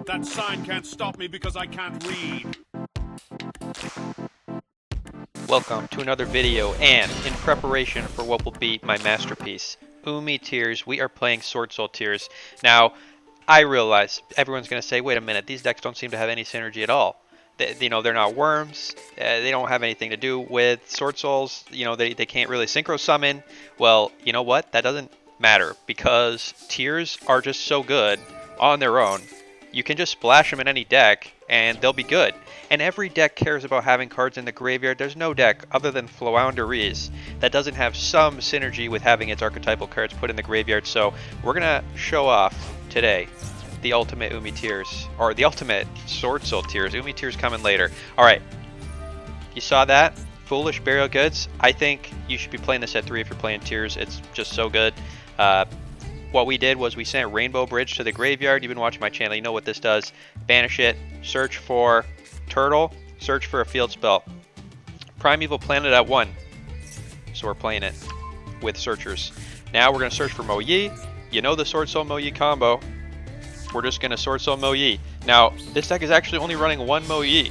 That sign can't stop me because I can't read. Welcome to another video, and in preparation for what will be my masterpiece, Umi Tears, we are playing Swordsoul Tears. Now, I realize everyone's going to say, wait a minute, these decks don't seem to have any synergy at all. They're not worms, they don't have anything to do with Swordsouls, they can't really synchro summon. Well, you know what, that doesn't matter, because Tears are just so good on their own. You can just splash them in any deck, and they'll be good. And every deck cares about having cards in the graveyard. There's no deck, other than Flounderies, that doesn't have some synergy with having its archetypal cards put in the graveyard. So we're going to show off today the ultimate Umi Tears, or the ultimate Swordsoul Tears. Umi Tears coming later. Alright, you saw that? Foolish Burial Goods. I think you should be playing this at 3 if you're playing Tears. It's just so good. What we did was we sent Rainbow Bridge to the graveyard. You've been watching my channel, you know what this does. Banish it, search for Turtle, search for a field spell. Primeval Planet at 1. So we're playing it with searchers. Now we're going to search for Mo Yi. You know the Swordsoul Mo Yi combo. We're just going to Swordsoul Mo Yi. Now, this deck is actually only running one Mo Yi.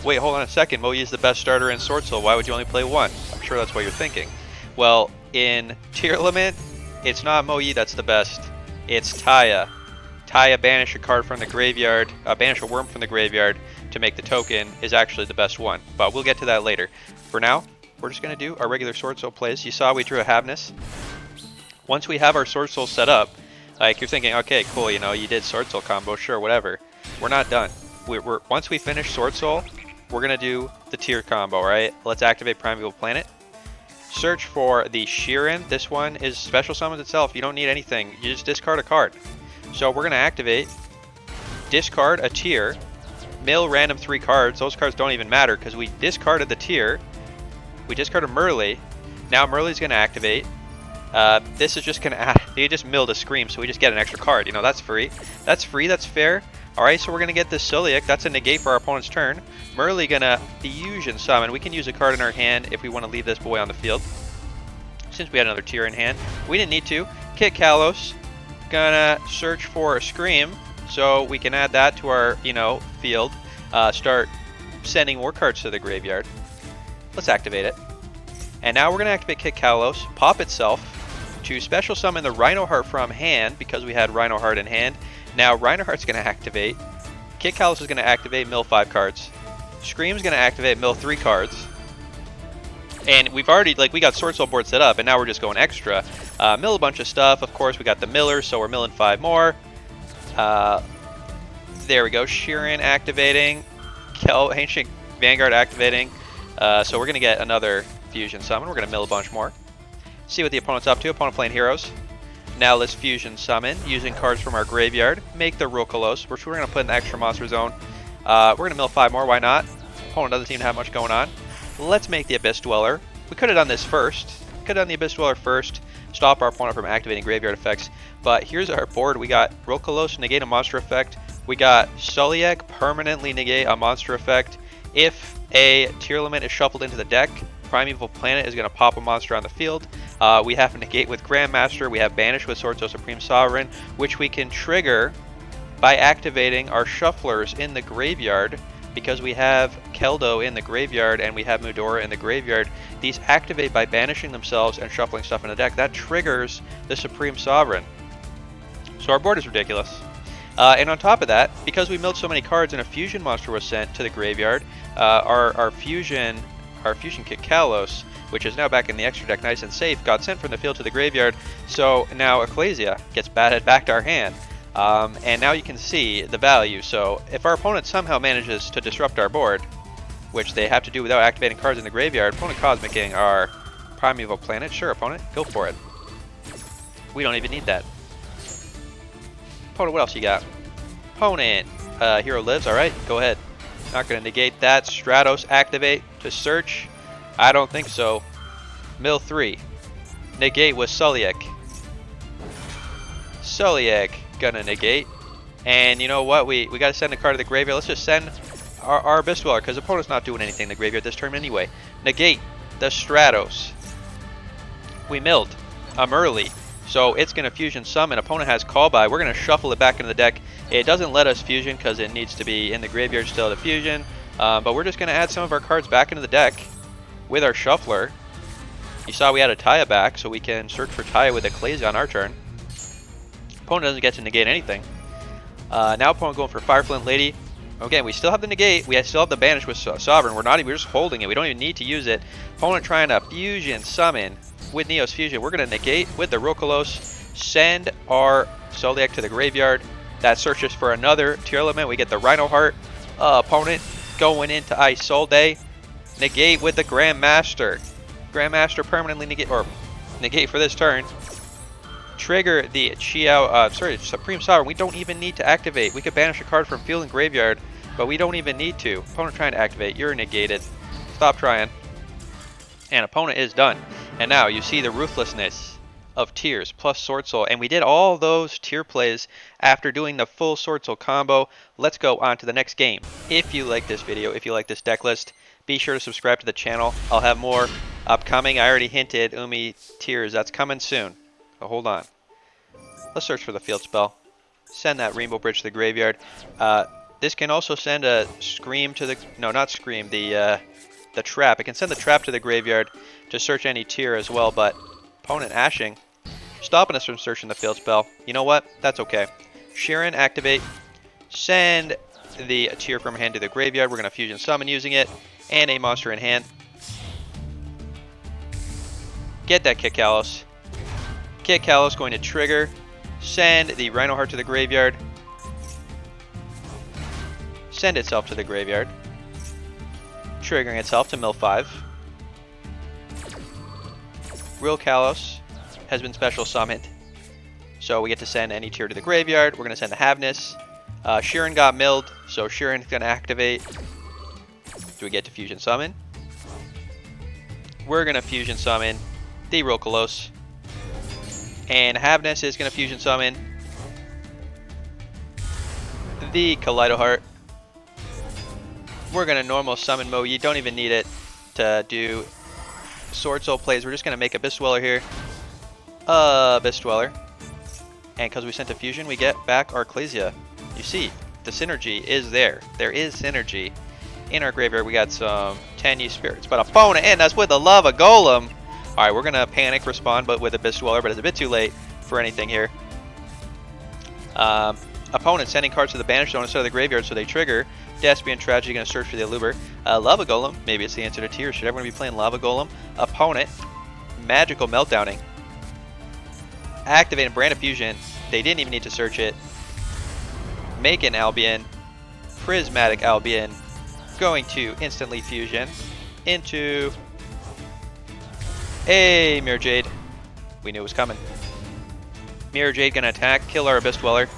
Wait, hold on a second. Mo Yi is the best starter in Swordsoul. Why would you only play one? I'm sure that's what you're thinking. Well, in Tearlaments, it's not Mo Yi that's the best. It's Taya. Taya banish a card from the graveyard, banish a worm from the graveyard to make the token is actually the best one. But we'll get to that later. For now, we're just going to do our regular Swordsoul plays. You saw we drew a Havness. Once we have our Swordsoul set up, like you're thinking, okay, cool, you did Swordsoul combo, sure, whatever. We're not done. Once we finish Swordsoul, we're going to do the tier combo, right? Let's activate Primeval Planet. Search for the Sheeran. This one is special summons itself. You don't need anything. You just discard a card. So we're going to activate, discard a tier, mill random 3 cards. Those cards don't even matter because we discarded the tier. We discarded Merly. Now Merly's going to activate. This is just going to add, they just milled a Scream, so we just get an extra card. That's free. That's free, that's fair. Alright, so we're going to get this Suliak. That's a negate for our opponent's turn. Merly gonna fusion summon. We can use a card in our hand if we want to leave this boy on the field. Since we had another tier in hand, we didn't need to. Kit Kalos. Gonna search for a Scream, so we can add that to our, field. Start sending more cards to the graveyard. Let's activate it. And now we're gonna activate Kit Kalos, pop itself to special summon the Rhino Heart from hand because we had Rhino Heart in hand. Now Rhino Heart's gonna activate. Kit Kalos is gonna activate, mill 5 cards. Scream's gonna activate, mill 3 cards. And we've already, we got Swordsoul board set up, and now we're just going extra. Mill a bunch of stuff. Of course, we got the Miller, so we're milling 5 more. There we go. Sheeran activating. Ancient Vanguard activating. So we're gonna get another fusion summon. We're gonna mill a bunch more. See what the opponent's up to. Opponent playing heroes. Now let's fusion summon using cards from our graveyard. Make the Rukalos, which we're gonna put in the extra monster zone. We're going to mill 5 more, why not? Opponent doesn't seem to have much going on. Let's make the Abyss Dweller. We could have done this first. Could have done the Abyss Dweller first. Stop our opponent from activating graveyard effects. But here's our board. We got Rukalos, negate a monster effect. We got Suliak, permanently negate a monster effect. If a Tearlament is shuffled into the deck, Primeval Planet is going to pop a monster on the field. We have negate with Grandmaster. We have banish with Swordsoul Supreme Sovereign, which we can trigger by activating our shufflers in the graveyard. Because we have Keldo in the graveyard and we have Mudora in the graveyard, these activate by banishing themselves and shuffling stuff in the deck. That triggers the Supreme Sovereign. So our board is ridiculous. And on top of that, because we milled so many cards and a fusion monster was sent to the graveyard, our fusion Kit Kalos, which is now back in the extra deck nice and safe, got sent from the field to the graveyard. So now Ecclesia gets batted back to our hand. And now you can see the value. So if our opponent somehow manages to disrupt our board, which they have to do without activating cards in the graveyard, opponent cosmicking our Primeval Planet, sure opponent, go for it. We don't even need that. Opponent, what else you got? Opponent, hero lives, alright, go ahead. Not going to negate that. Stratos, activate to search. I don't think so. Mill 3. Negate with Suliak. Suliak. Gonna negate, and you know what, we got to send a card to the graveyard. Let's just send our Abyss Dweller because the opponent's not doing anything in the graveyard this turn anyway. Negate the Stratos. We milled a Merly. So it's going to fusion summon. Opponent has call by. We're going to shuffle it back into the deck. It doesn't let us fusion because it needs to be in the graveyard still to fusion. But we're just going to add some of our cards back into the deck with our shuffler. You saw we had a Taya back, so we can search for Taya with Ecclesia on our turn. Opponent doesn't get to negate anything. Now opponent going for Fireflint Lady. Again, we still have the negate. We still have the banish with Sovereign. We're just holding it. We don't even need to use it. Opponent trying to fusion summon with Neos Fusion. We're going to negate with the Rokolos. Send our Zodiac to the graveyard. That searches for another Tearlament. We get the Rhino Heart. Opponent going into Isolde. Negate with the Grandmaster. Grandmaster permanently negate for this turn. Trigger the Supreme Sovereign. We don't even need to activate. We could banish a card from field and graveyard, but we don't even need to. Opponent trying to activate. You're negated. Stop trying. And opponent is done. And now you see the ruthlessness of Tears plus Swordsoul. And we did all those tier plays after doing the full Swordsoul combo. Let's go on to the next game. If you like this video, if you like this deck list, be sure to subscribe to the channel. I'll have more upcoming. I already hinted Umi Tears. That's coming soon. So hold on. Let's search for the field spell. Send that Rainbow Bridge to the graveyard. This can also send a Scream to the... No, not Scream. The Trap. It can send the Trap to the graveyard to search any tier as well, but opponent ashing. Stopping us from searching the field spell. You know what? That's okay. Sheeran, activate. Send the tier from hand to the graveyard. We're going to fusion summon using it. And a monster in hand. Get that Kit Kalos. Kit Kalos going to trigger. Send the Rhino Heart to the graveyard. Send itself to the graveyard. Triggering itself to mill 5. Real Kalos has been special summoned. So we get to send any tier to the graveyard. We're going to send the Havness. Sheeran got milled, so Sheeran's going to activate. Do we get to fusion summon? We're going to fusion summon the Real Kalos. And Havness is going to fusion summon the Kaleido Heart. We're going to normal summon Mo. You don't even need it to do Swordsoul plays. We're just going to make Abyss Dweller here. Abyss Dweller. And because we sent a fusion, we get back our Ecclesia. You see, the synergy is there. There is synergy. In our graveyard, we got some Tenyi Spirits. But opponent, and that's with the Lava Golem. Alright, we're going to panic respond, but with Abyss Dweller, but it's a bit too late for anything here. Opponent sending cards to the Banish Zone instead of the graveyard, so they trigger. Despian Tragedy going to search for the Aluber. Lava Golem, maybe it's the answer to Tears. Should everyone be playing Lava Golem? Opponent, Magical Meltdowning. Activate and Brand of Fusion. They didn't even need to search it. Make an Albion. Prismatic Albion. Going to instantly fusion into a Mirror Jade. We knew it was coming. Mirror Jade gonna attack, kill our Abyss Dweller.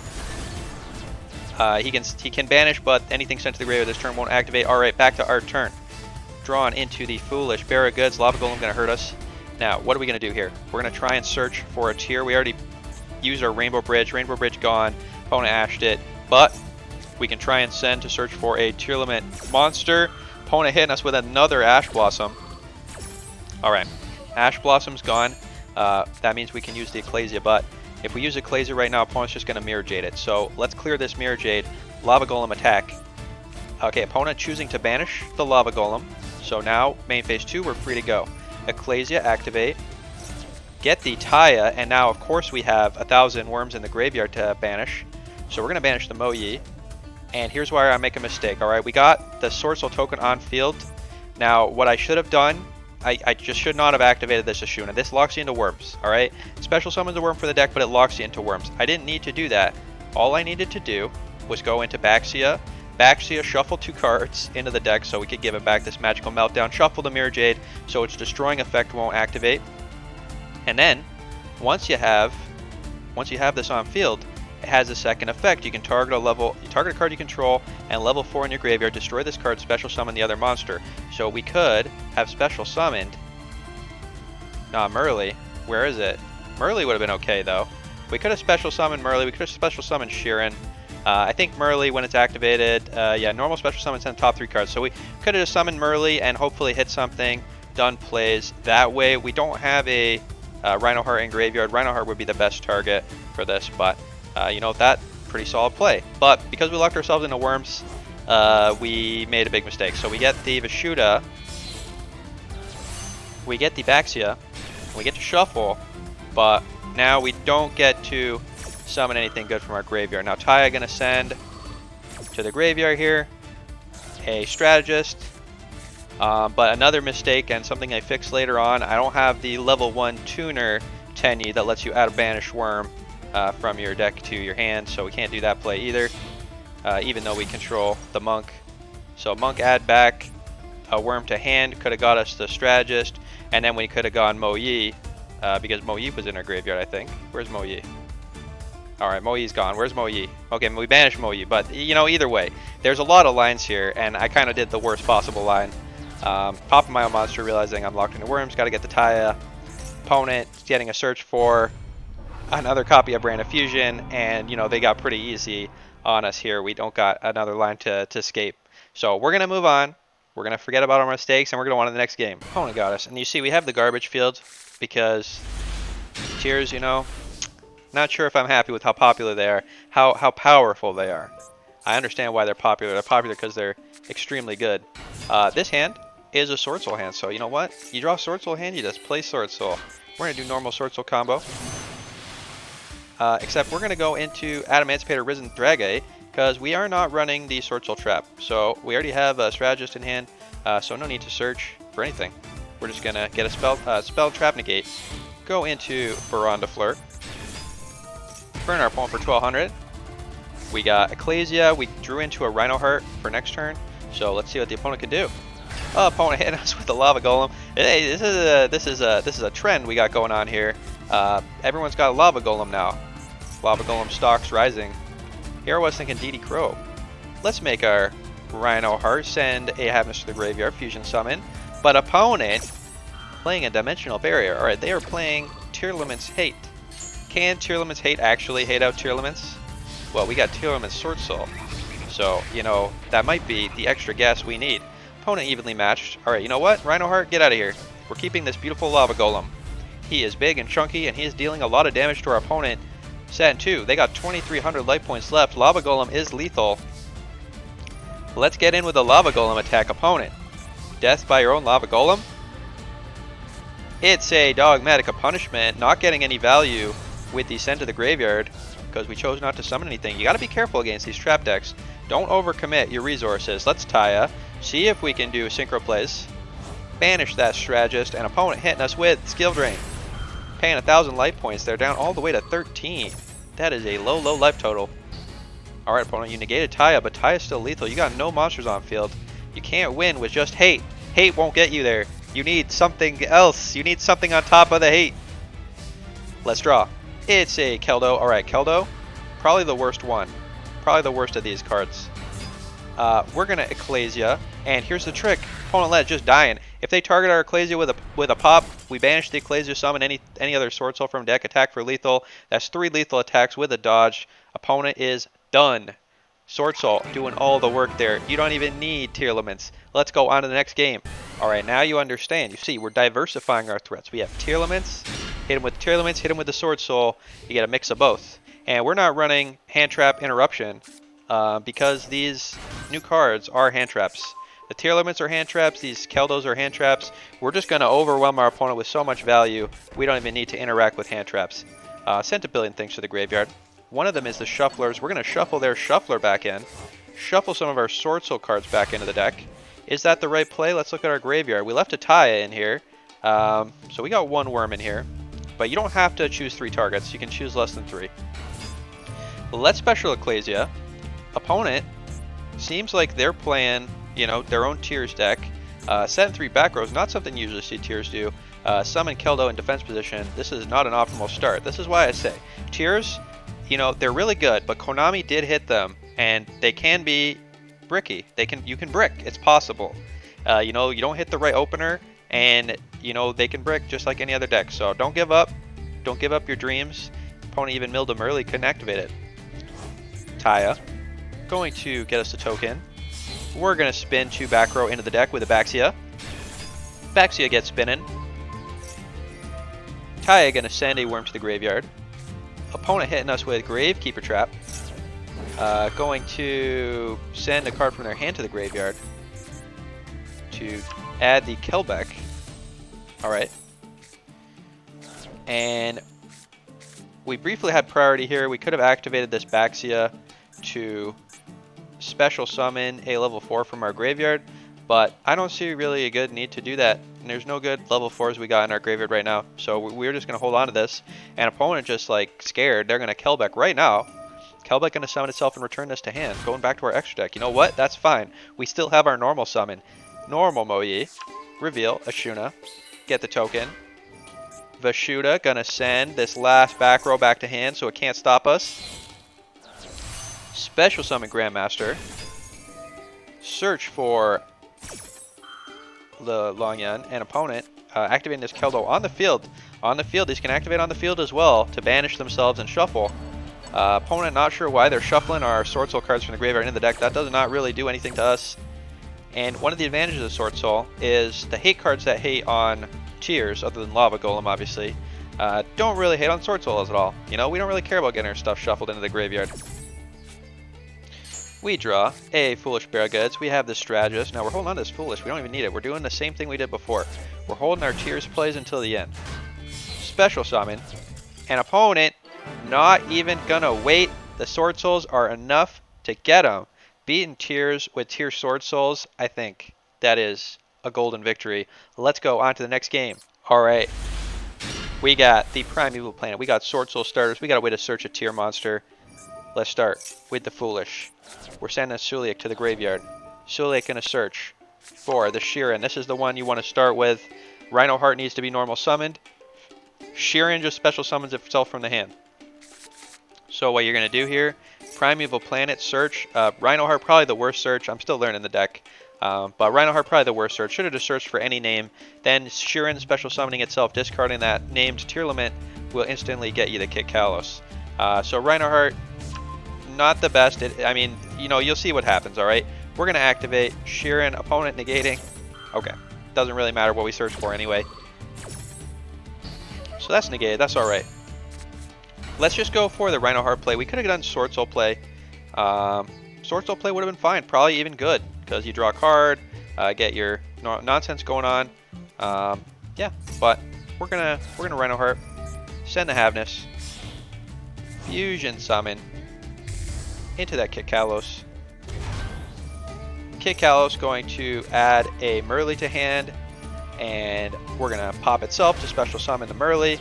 He can banish, but anything sent to the graveyard this turn won't activate. Alright, back to our turn. Drawn into the Foolish Bearer of Goods. Lava Golem gonna hurt us. Now, what are we gonna do here? We're gonna try and search for a tier. We already used our Rainbow Bridge. Rainbow Bridge gone. Opponent ashed it. But we can try and send to search for a Tearlament monster. Opponent hitting us with another Ash Blossom. Alright. Ash Blossom's gone. That means we can use the Ecclesia, but if we use Ecclesia right now, opponent's just going to Mirror Jade it. So let's clear this Mirror Jade. Lava Golem attack. Okay, opponent choosing to banish the Lava Golem. So now, main phase 2, we're free to go. Ecclesia, activate. Get the Taya, and now of course we have 1,000 worms in the graveyard to banish. So we're going to banish the Moyi. And here's where I make a mistake, alright? We got the Swordsoul token on field. Now, what I should have done, I just should not have activated this Ashuna. This locks you into worms, alright? Special summons a worm for the deck, but it locks you into worms. I didn't need to do that. All I needed to do was go into Baxia. Baxia, shuffle 2 cards into the deck so we could give it back this Magical Meltdown. Shuffle the Mirror Jade so its destroying effect won't activate. And then, once you have this on field, it has a second effect. You can target a card you control and level 4 in your graveyard, destroy this card, special summon the other monster. So we could have special summoned Merly. Where is it? Merly would have been okay though. We could have special summoned Merly, we could have special summoned Sheeran. I think Merly, when it's activated, yeah, normal special summons send top 3 cards. So we could have just summoned Merly and hopefully hit something, done plays that way. We don't have a Rhino Heart in graveyard. Rhino Heart would be the best target for this, but you know, that pretty solid play. But because we locked ourselves into worms, we made a big mistake. So we get the Vishuda, we get the Baxia, we get to shuffle, but now we don't get to summon anything good from our graveyard. Now Taya gonna send to the graveyard here a strategist, but another mistake and something I fixed later on. I don't have the level 1 tuner Tenyi that lets you add a banished worm from your deck to your hand, so we can't do that play either, even though we control the monk. So monk add back a worm to hand could have got us the strategist, and then we could have gone Mo Yi, because Mo Yi was in our graveyard, I think. Where's Mo Yi? Alright, Mo Yi's gone. Where's Mo Yi? Okay, we banished Mo Yi, but you know, either way, there's a lot of lines here, and I kind of did the worst possible line. Popping my own monster, realizing I'm locked into worms, gotta get the Taya. Opponent getting a search for another copy of Brand of Fusion, and you know, they got pretty easy on us here. We don't got another line to escape. So we're gonna move on. We're gonna forget about our mistakes, and we're gonna on to the next game. Opponent got us, and you see we have the garbage field because Tears, you know, not sure if I'm happy with how popular they are, how powerful they are. I understand why they're popular. They're popular because they're extremely good. This hand is a Swordsoul hand, so you know what? You draw a Swordsoul hand, you just play Swordsoul. We're gonna do normal Swordsoul combo. Except we're gonna go into Adamancipator Risen Drage because we are not running the Swordsoul trap. So we already have a strategist in hand, so no need to search for anything. We're just gonna get a spell trap negate, go into Veranda Flirt, burn our opponent for 1200. We got Ecclesia. We drew into a Rhino Heart for next turn, so let's see what the opponent can do. Opponent hitting us with the Lava Golem. Hey, this is a trend we got going on here. Everyone's got a Lava Golem now. Lava Golem stocks rising. Here I was thinking DD Crow. Let's make our Rhino Heart send a Happiness to the graveyard, fusion summon. But opponent playing a Dimensional Barrier. Alright, they are playing Tearlaments Hate. Can Tearlaments Hate actually hate out Tearlaments? Well, we got Tearlaments Swordsoul. So, you know, that might be the extra gas we need. Opponent evenly matched. Alright, you know what? Rhino Heart, get out of here. We're keeping this beautiful Lava Golem. He is big and chunky, and he is dealing a lot of damage to our opponent. Set 2. They got 2,300 life points left. Lava Golem is lethal. Let's get in with a Lava Golem attack, opponent. Death by your own Lava Golem? It's a Dogmatic Punishment, not getting any value with the send to the graveyard because we chose not to summon anything. You got to be careful against these trap decks. Don't overcommit your resources. Let's Taya, see if we can do synchro plays. Banish that strategist, and opponent hitting us with skill drain. Paying 1,000 life points. They're down all the way to 13. That is a low life total. Alright, opponent, you negated Taya, but Taya's still lethal. You got no monsters on field. You can't win with just hate. Hate won't get you there. You need something else. You need something on top of the hate. Let's draw. It's a Keldo. Alright, Keldo, probably the worst one. Probably the worst of these cards. We're going to Ecclesia, and here's the trick. Opponent let it just dying. If they target our Ecclesia with a pop, we banish the Ecclesia, summon any other Swordsoul from deck, attack for lethal. That's 3 lethal attacks with a dodge. Opponent is done. Swordsoul doing all the work there. You don't even need Tearlaments. Let's go on to the next game. Alright, now you understand. You see, we're diversifying our threats. We have Tearlaments, hit him with Tearlaments, hit him with the Swordsoul. You get a mix of both. And we're not running Hand Trap Interruption because these new cards are hand traps. The Tearlaments are hand traps, these Keldos are hand traps. We're just going to overwhelm our opponent with so much value, we don't even need to interact with hand traps. Sent a billion things to the graveyard. One of them is the Shufflers. We're going to shuffle their Shuffler back in. Shuffle some of our Swordsoul cards back into the deck. Is that the right play? Let's look at our graveyard. We left a Taya in here. So we got 1 worm in here. But you don't have to choose 3 targets. You can choose less than 3. Let's special Ecclesia. Opponent seems like they're playing, you know, their own Tears deck. Set in 3 back rows, not something you usually see Tears do. Summon Keldo in defense position. This is not an optimal start. This is why I say Tears, you know, they're really good, but Konami did hit them, and they can be bricky. You can brick. It's possible. You know, you don't hit the right opener, and you know they can brick just like any other deck. So don't give up. Don't give up your dreams. Opponent even milled them early, couldn't activate it. Taya, going to get us a token. We're gonna spin 2 back row into the deck with a Baxia. Baxia gets spinning. Taya gonna send a worm to the graveyard. Opponent hitting us with Gravekeeper Trap. Going to send a card from their hand to the graveyard to add the Kelbeck. Alright. And we briefly had priority here. We could have activated this Baxia to special summon a level 4 from our graveyard, but I don't see really a good need to do that. And there's no good level 4s we got in our graveyard right now, so we're just going to hold on to this. And opponent just like scared, they're going to Kelbeck right now. Kelbeck going to summon itself and return this to hand, going back to our extra deck. You know what? That's fine. We still have our normal summon. Normal Moyi. Reveal Ashuna. Get the token. Vashuda gonna send this last back row back to hand so it can't stop us. Special summon Grandmaster. Search for the Longyan and opponent. Activating this Keldo on the field. On the field, these can activate on the field as well to banish themselves and shuffle. Opponent not sure why they're shuffling our Swordsoul cards from the graveyard in the deck. That does not really do anything to us. And one of the advantages of Swordsoul is the hate cards that hate on Tears, other than Lava Golem obviously, don't really hate on Swordsoul at all. You know, we don't really care about getting our stuff shuffled into the graveyard. We draw a Foolish Bear Goods. We have this Strategist. Now we're holding on to this Foolish. We don't even need it. We're doing the same thing we did before. We're holding our Tears plays until the end. Special summon. An opponent not even gonna wait. The Swordsouls are enough to get them. Beating Tears with Tear Swordsouls, I think that is a golden victory. Let's go on to the next game. Alright. We got the Primeval Planet. We got Swordsoul starters. We got a way to search a tier monster. Let's start with the Foolish. We're sending Suliak to the graveyard. Suliak gonna search for the Sheeran. This is the one you want to start with. Rhino Heart needs to be normal summoned. Sheeran just special summons itself from the hand. So what you're gonna do here, Primeval Planet search. Rhino Heart probably the worst search. I'm still learning the deck. But Rhino Heart probably the worst search. Should have just searched for any name. Then Sheeran special summoning itself, discarding that named Tearlament will instantly get you the Kit Kalos. So Rhino Heart, not the best. I mean, you know, you'll see what happens, alright? We're going to activate Sheeran, opponent negating. Okay, doesn't really matter what we search for anyway. So that's negated, that's alright. Let's just go for the Rhino Heart play. We could have done Swordsoul play. Swordsoul play would have been fine, probably even good, because you draw a card, get your nonsense going on. Yeah, but we're gonna Rhino Heart, send the Havness, Fusion Summon into that Kit Kalos. Kit Kalos going to add a Merly to hand, and we're gonna pop itself to special summon the Merly.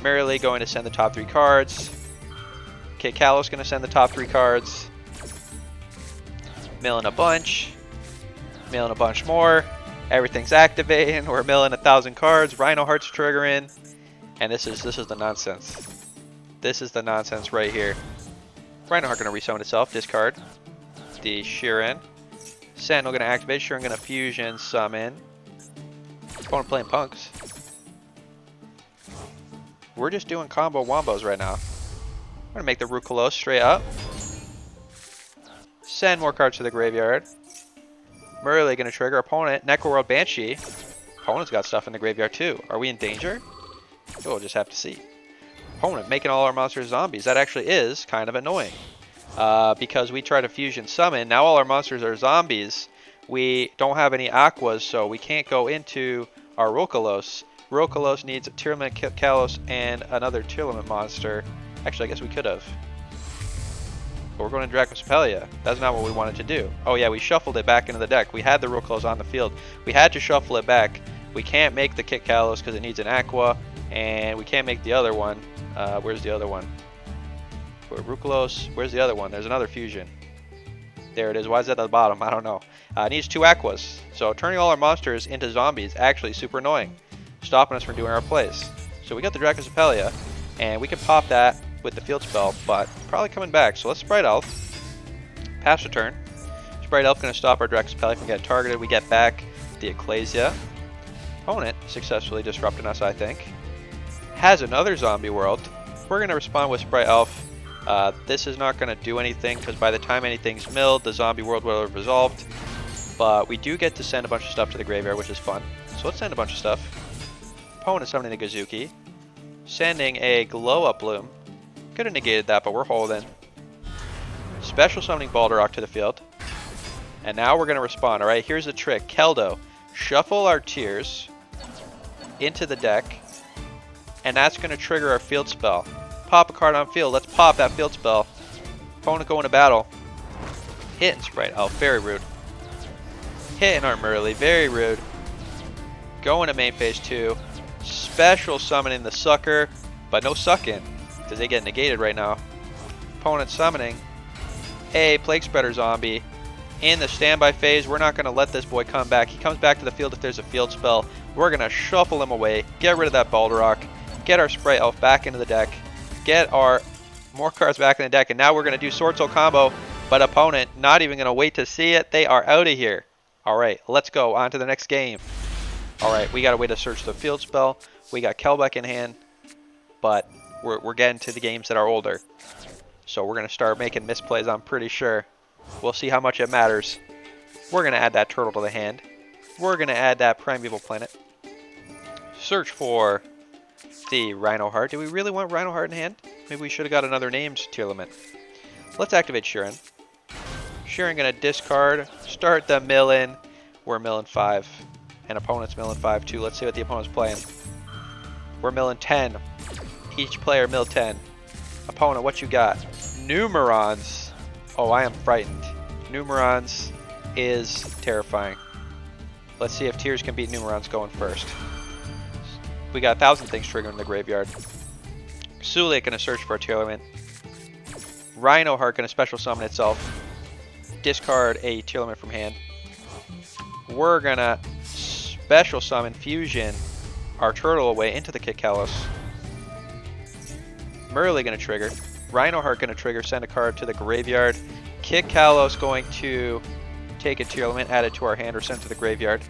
Merly going to send the top 3 cards. Kit Kalos going to send the top 3 cards. Milling a bunch. Milling a bunch more. Everything's activating. We're milling 1,000 cards. Rhino Heart's triggering. And this is the nonsense. This is the nonsense right here. Rhino Heart going to resummon itself. Discard the Sheeran. Sentinel going to activate. Sheeran going to fusion summon. Opponent playing punks. We're just doing combo wombos right now. I'm going to make the Rukalos straight up. Send more cards to the graveyard. Merly going to trigger. Opponent, Necroworld Banshee. Opponent's got stuff in the graveyard too. Are we in danger? We'll just have to see. Opponent making all our monsters zombies. That actually is kind of annoying. Because we try to fusion summon. Now all our monsters are zombies. We don't have any aquas, so we can't go into our Rokalos. Rokalos needs a Tearlament Kalos and another Tearlament monster. Actually, I guess we could have. But we're going to Dracospelia. That's not what we wanted to do. Oh yeah, we shuffled it back into the deck. We had the Rokalos on the field. We had to shuffle it back. We can't make the Kit Kalos because it needs an Aqua. And we can't make the other one. Where's the other one? Rukalos. Where's the other one? There's another fusion. There it is. Why is that at the bottom? I don't know. It needs 2 Aquas. So turning all our monsters into zombies actually super annoying. Stopping us from doing our plays. So we got the Dracospelia, and we can pop that with the field spell, but probably coming back. So let's Sprite Elf. Pass the turn. Sprite Elf going to stop our Dracospelia from getting targeted. We get back the Ecclesia. Opponent successfully disrupting us, I think. Has another zombie world. We're going to respond with Sprite Elf. This is not going to do anything because by the time anything's milled, the zombie world will have resolved. But we do get to send a bunch of stuff to the graveyard, which is fun. So let's send a bunch of stuff. Opponent summoning a Gazuki. Sending a Glow Up Bloom. Could have negated that, but we're holding. Special summoning Balderok to the field. And now we're going to respond. Alright, here's the trick. Keldo. Shuffle our Tears into the deck. And that's going to trigger our field spell. Pop a card on field. Let's pop that field spell. Opponent going to battle. Hitting Sprite. Oh, very rude. Hitting our Merly. Very rude. Going to main phase 2. Special summoning the Sucker. But no sucking. Because they get negated right now. Opponent summoning a Plague Spreader zombie. In the standby phase, we're not going to let this boy come back. He comes back to the field if there's a field spell. We're going to shuffle him away. Get rid of that Balderok. Get our Sprite Elf back into the deck. Get our more cards back in the deck. And now we're going to do Swordsoul combo. But opponent not even going to wait to see it. They are out of here. Alright, let's go on to the next game. Alright, we got a way to search the field spell. We got Kelbeck in hand. But we're getting to the games that are older. So we're going to start making misplays, I'm pretty sure. We'll see how much it matters. We're going to add that turtle to the hand. We're going to add that Primeval Planet. Search for the Rhino Heart. Do we really want Rhino Heart in hand? Maybe we should have got another named Tearlament. Let's activate Sheeran. Sheeran going to discard. Start the milling. We're milling 5. And opponent's milling 5 too. Let's see what the opponent's playing. We're milling 10. Each player mill 10. Opponent, what you got? Numerons. Oh, I am frightened. Numerons is terrifying. Let's see if Tears can beat Numerons going first. We got 1,000 things triggering in the graveyard. Sulic gonna search for a Tearlament. Rhino Heart gonna special summon itself. Discard a Tearlament from hand. We're gonna special summon Fusion our turtle away into the Kitkalos. Merly gonna trigger. Rhino Heart gonna trigger, send a card to the graveyard. Kitkalos going to take a Tearlament, add it to our hand, or send it to the graveyard.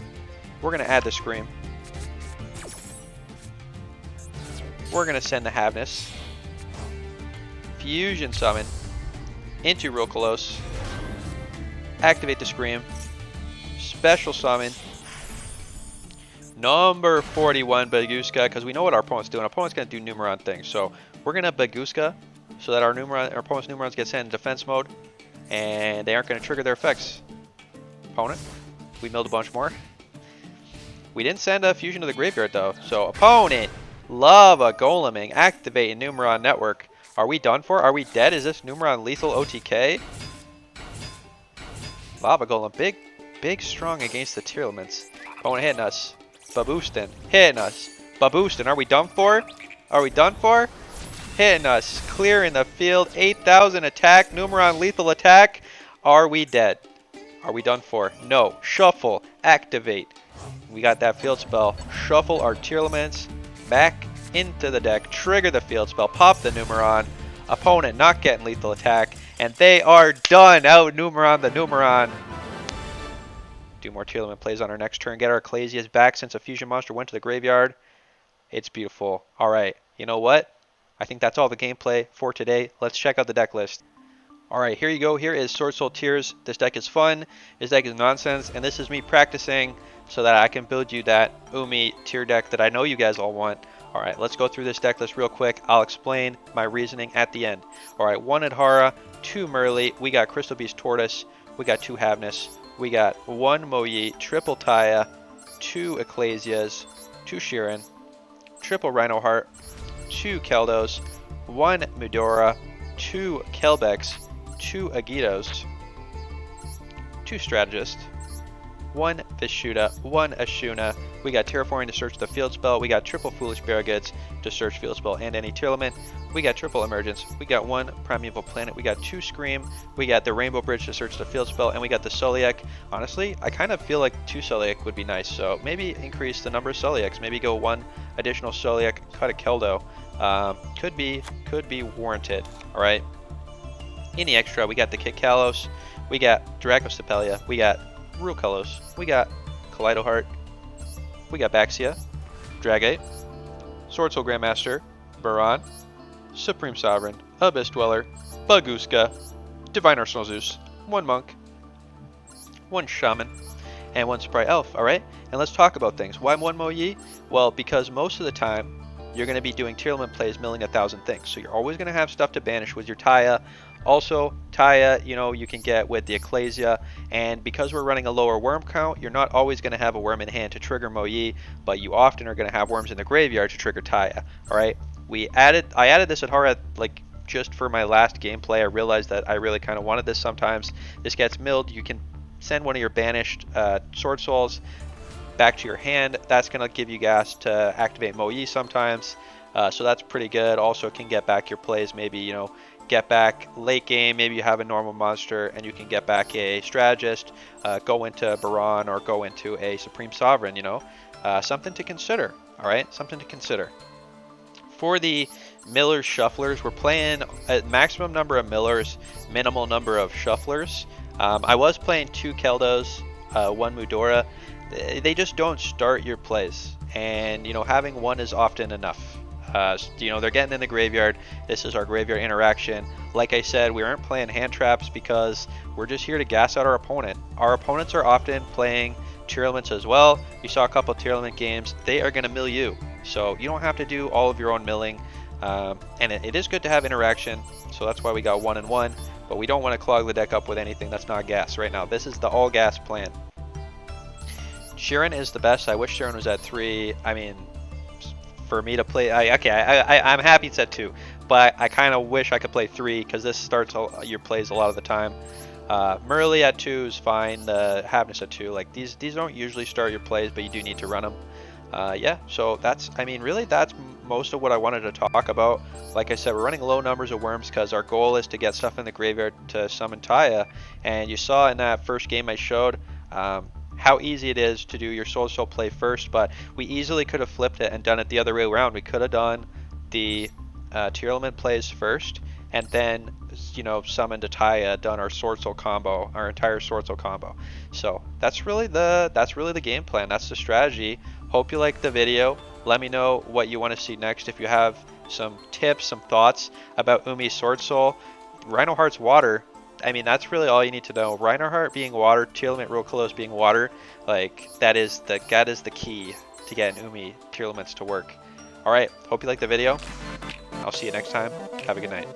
We're gonna add the Scream. We're gonna send the Havness. Fusion summon into Rokalos. Activate the Scream. Special summon number 41 Baguska, because we know what our opponent's doing. Our opponent's gonna do Numeron things, so we're gonna Baguska so that our opponent's Numerons get sent in defense mode, and they aren't gonna trigger their effects. Opponent, we milled a bunch more. We didn't send a Fusion to the graveyard though, so opponent, Lava Goleming, activating Numeron network. Are we done for? Are we dead? Is this Numeron lethal OTK? Lava Golem, big strong against the Tearlaments. Opponent hitting us. Baboostin, hitting us. Baboostin, are we done for? Are we done for? Hitting us. Clearing the field. 8,000 attack. Numeron lethal attack. Are we dead? Are we done for? No. Shuffle. Activate. We got that field spell. Shuffle our Tearlaments back into the deck. Trigger the field spell. Pop the Numeron. Opponent not getting lethal attack. And they are done. Out Numeron the Numeron. Do more Tearlament plays on our next turn. Get our Ecclesias back since a Fusion monster went to the graveyard. It's beautiful. Alright, you know what? I think that's all the gameplay for today. Let's check out the deck list. Alright, here you go. Here is Swordsoul Tears. This deck is fun. This deck is nonsense. And this is me practicing so that I can build you that Umi tier deck that I know you guys all want. Alright, let's go through this deck list real quick. I'll explain my reasoning at the end. Alright, 1 Adhara, 2 Merly. We got Crystal Beast Tortoise. We got 2 Havness. We got 1 Moyi, triple Taya, 2 Ecclesias, 2 Sheeran, triple Rhino Heart, 2 Keldos, 1 Mudora, 2 Kelbecks, 2 Agitos, 2 Strategist, 1 Vishuda, 1 Ashuna. We got Terraforming to search the field spell. We got triple Foolish Barrigades to search field spell and any Tearlament. We got triple Emergence. We got 1 Primeval Planet. We got 2 Scream. We got the Rainbow Bridge to search the field spell. And we got the Soliac. Honestly, I kind of feel like 2 Soliac would be nice. So maybe increase the number of Soliacs. Maybe go 1 additional Soliac, cut a Keldo. Could be warranted. Alright. In the extra, we got the Kitkalos. We got Dracostapelia. We got Rukalos. We got Kaleido Heart. We got Baxia, Dragate, Swordsoul Grandmaster, Baron, Supreme Sovereign, Abyss Dweller, Baguska, Divine Arsenal Zeus, 1 Monk, 1 Shaman, and 1 Sprite Elf, alright? And let's talk about things. Why 1 Moyi? Well, because most of the time, you're going to be doing Tearlament plays, milling 1,000 things. So you're always going to have stuff to banish with your Taya. Also, Taya, you know, you can get with the Ecclesia, and because we're running a lower worm count, you're not always going to have a worm in hand to trigger Mo Yi, but you often are going to have worms in the graveyard to trigger Taya. All right, I added this at hard, like just for my last gameplay. I realized that I really kind of wanted this. Sometimes this gets milled. You can send one of your banished Swordsols back to your hand. That's going to give you gas to activate Mo Yi sometimes. So that's pretty good. Also can get back your plays, maybe, you know, get back late game, maybe you have a normal monster and you can get back a strategist, go into Baron or go into a Supreme Sovereign, you know. Something to consider, all right? Something to consider. For the millers, shufflers, we're playing a maximum number of millers, minimal number of shufflers. I was playing 2 Keldos, 1 Mudora. They just don't start your plays, and you know, having 1 is often enough. You know, they're getting in the graveyard. This is our graveyard interaction. Like I said, we aren't playing hand traps because we're just here to gas out our opponent. Our opponents are often playing Tearlaments as well. You saw a couple of Tearlament games. They are going to mill you, so you don't have to do all of your own milling. And it is good to have interaction, so that's why we got 1 and 1. But we don't want to clog the deck up with anything that's not gas right now. This is the all gas plan. Sheeran is the best. I wish Sheeran was at 3. I mean, for me to play, I'm happy it's at 2, but I kind of wish I could play 3 because this starts your plays a lot of the time. Merly at 2 is fine. Havness at 2, like these don't usually start your plays, but you do need to run them. Yeah, so that's, I mean, really that's most of what I wanted to talk about. Like I said, we're running low numbers of worms because our goal is to get stuff in the graveyard to summon Taya. And you saw in that first game I showed how easy it is to do your Swordsoul play first, but we easily could have flipped it and done it the other way around. We could have done the Tearlament plays first, and then, you know, summoned a Taya, done our Swordsoul combo, our entire Swordsoul combo. So that's really the game plan. That's the strategy. Hope you liked the video. Let me know what you want to see next. If you have some tips, some thoughts about Umi's Swordsoul, Rhino Heart's water. I mean, that's really all you need to know. Rhino Heart being water, Tearlament real close being water, like that is the key to getting Umi Tearlaments to work. All right, hope you liked the video. I'll see you next time. Have a good night.